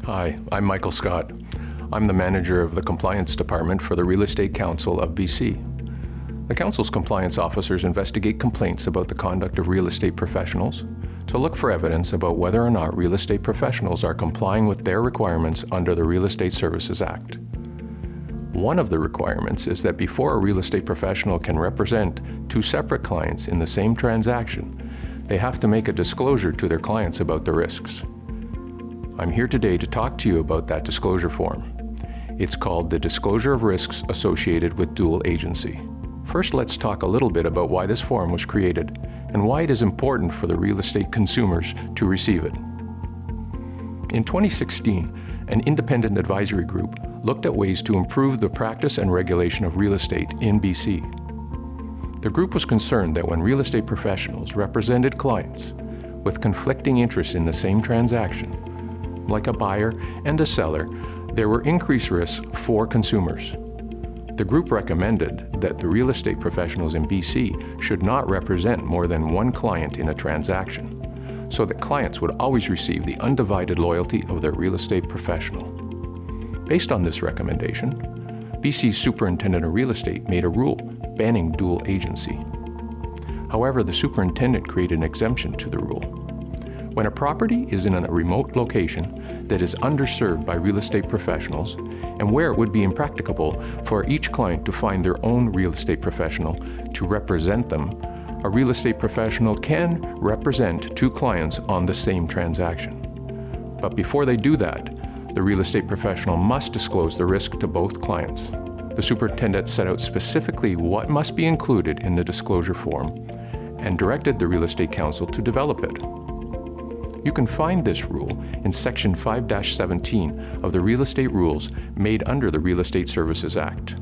Hi, I'm Michael Scott. I'm the manager of the Compliance Department for the Real Estate Council of BC. The Council's compliance officers investigate complaints about the conduct of real estate professionals to look for evidence about whether or not real estate professionals are complying with their requirements under the Real Estate Services Act. One of the requirements is that before a real estate professional can represent two separate clients in the same transaction, they have to make a disclosure to their clients about the risks. I'm here today to talk to you about that disclosure form. It's called the Disclosure of Risks Associated with Dual Agency. First, let's talk a little bit about why this form was created and why it is important for the real estate consumers to receive it. In 2016, an independent advisory group looked at ways to improve the practice and regulation of real estate in BC. The group was concerned that when real estate professionals represented clients with conflicting interests in the same transaction, like a buyer and a seller, there were increased risks for consumers. The group recommended that the real estate professionals in BC should not represent more than one client in a transaction, so that clients would always receive the undivided loyalty of their real estate professional. Based on this recommendation, BC's Superintendent of Real Estate made a rule banning dual agency. However, the superintendent created an exemption to the rule. When a property is in a remote location that is underserved by real estate professionals and where it would be impracticable for each client to find their own real estate professional to represent them, a real estate professional can represent two clients on the same transaction. But before they do that, the real estate professional must disclose the risk to both clients. The superintendent set out specifically what must be included in the disclosure form and directed the Real Estate Council to develop it. You can find this rule in Section 5-17 of the Real Estate Rules made under the Real Estate Services Act.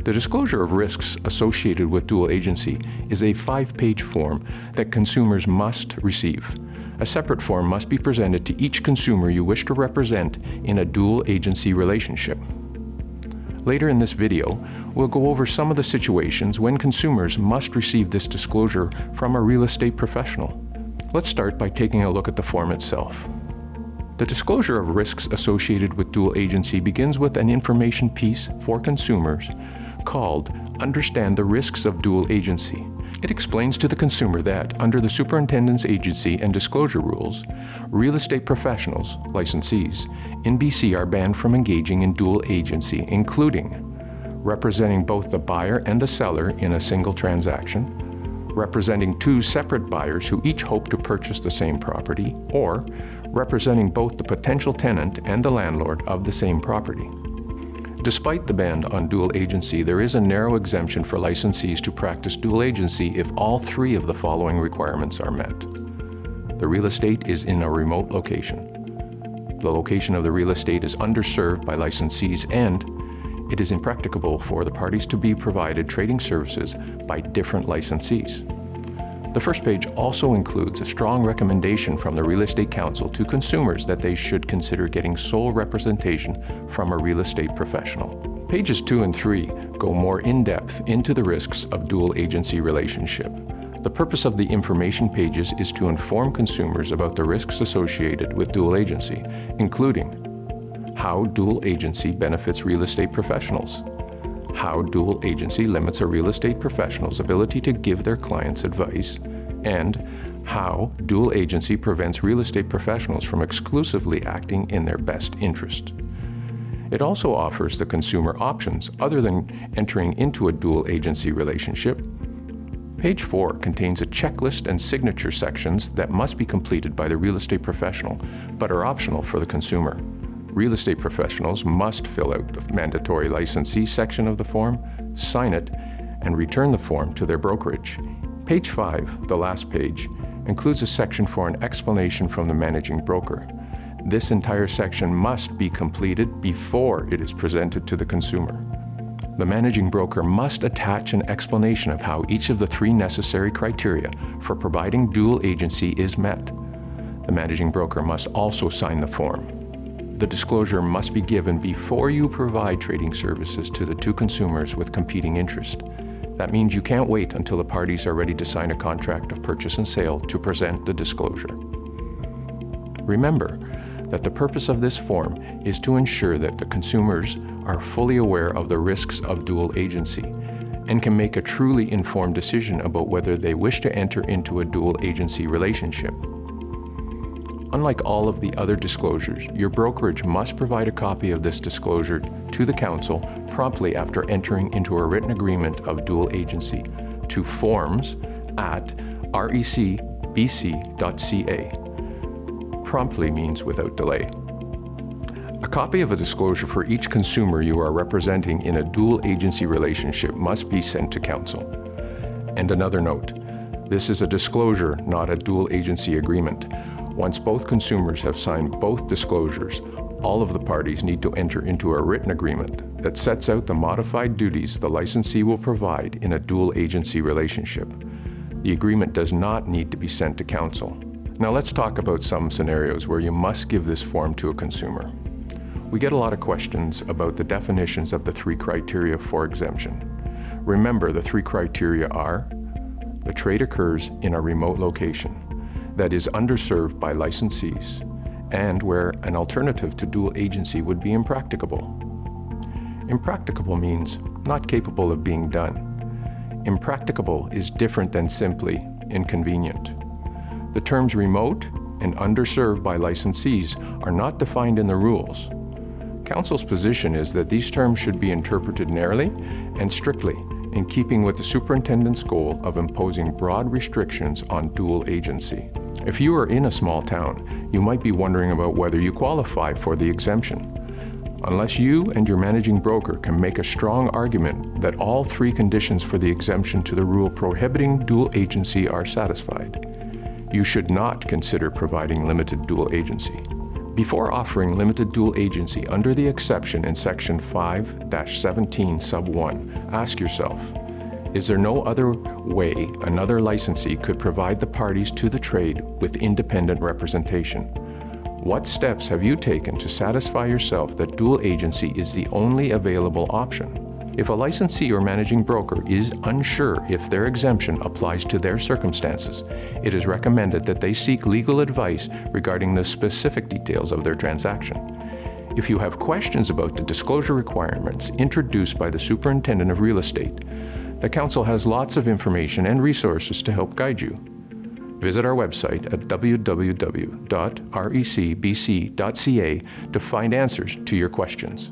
The disclosure of risks associated with dual agency is a 5-page form that consumers must receive. A separate form must be presented to each consumer you wish to represent in a dual agency relationship. Later in this video, we'll go over some of the situations when consumers must receive this disclosure from a real estate professional. Let's start by taking a look at the form itself. The disclosure of risks associated with dual agency begins with an information piece for consumers called Understand the Risks of Dual Agency. It explains to the consumer that, under the Superintendent's Agency and Disclosure Rules, real estate professionals, licensees, in BC are banned from engaging in dual agency, including representing both the buyer and the seller in a single transaction, representing two separate buyers who each hope to purchase the same property, or representing both the potential tenant and the landlord of the same property. Despite the ban on dual agency, there is a narrow exemption for licensees to practice dual agency if all three of the following requirements are met. The real estate is in a remote location. The location of the real estate is underserved by licensees, and it is impracticable for the parties to be provided trading services by different licensees. The first page also includes a strong recommendation from the Real Estate Council to consumers that they should consider getting sole representation from a real estate professional. Pages 2 and 3 go more in-depth into the risks of dual agency relationship. The purpose of the information pages is to inform consumers about the risks associated with dual agency, including how dual agency benefits real estate professionals, how dual agency limits a real estate professional's ability to give their clients advice, and how dual agency prevents real estate professionals from exclusively acting in their best interest. It also offers the consumer options other than entering into a dual agency relationship. Page 4 contains a checklist and signature sections that must be completed by the real estate professional, but are optional for the consumer. Real estate professionals must fill out the mandatory licensee section of the form, sign it, and return the form to their brokerage. Page 5, the last page, includes a section for an explanation from the managing broker. This entire section must be completed before it is presented to the consumer. The managing broker must attach an explanation of how each of the three necessary criteria for providing dual agency is met. The managing broker must also sign the form. The disclosure must be given before you provide trading services to the two consumers with competing interest. That means you can't wait until the parties are ready to sign a contract of purchase and sale to present the disclosure. Remember that the purpose of this form is to ensure that the consumers are fully aware of the risks of dual agency and can make a truly informed decision about whether they wish to enter into a dual agency relationship. Unlike all of the other disclosures, your brokerage must provide a copy of this disclosure to the Council promptly after entering into a written agreement of dual agency to forms@recbc.ca. Promptly means without delay. A copy of a disclosure for each consumer you are representing in a dual agency relationship must be sent to Council. And another note, this is a disclosure, not a dual agency agreement. Once both consumers have signed both disclosures, all of the parties need to enter into a written agreement that sets out the modified duties the licensee will provide in a dual agency relationship. The agreement does not need to be sent to Council. Now let's talk about some scenarios where you must give this form to a consumer. We get a lot of questions about the definitions of the 3 criteria for exemption. Remember, the 3 criteria are: the trade occurs in a remote location that is underserved by licensees and where an alternative to dual agency would be impracticable. Impracticable means not capable of being done. Impracticable is different than simply inconvenient. The terms remote and underserved by licensees are not defined in the rules. Council's position is that these terms should be interpreted narrowly and strictly in keeping with the Superintendent's goal of imposing broad restrictions on dual agency. If you are in a small town, you might be wondering about whether you qualify for the exemption. Unless you and your managing broker can make a strong argument that all 3 conditions for the exemption to the rule prohibiting dual agency are satisfied, you should not consider providing limited dual agency. Before offering limited dual agency under the exception in Section 5-17 Sub 1, ask yourself, is there no other way another licensee could provide the parties to the trade with independent representation? What steps have you taken to satisfy yourself that dual agency is the only available option? If a licensee or managing broker is unsure if their exemption applies to their circumstances, it is recommended that they seek legal advice regarding the specific details of their transaction. If you have questions about the disclosure requirements introduced by the Superintendent of Real Estate, the Council has lots of information and resources to help guide you. Visit our website at www.recbc.ca to find answers to your questions.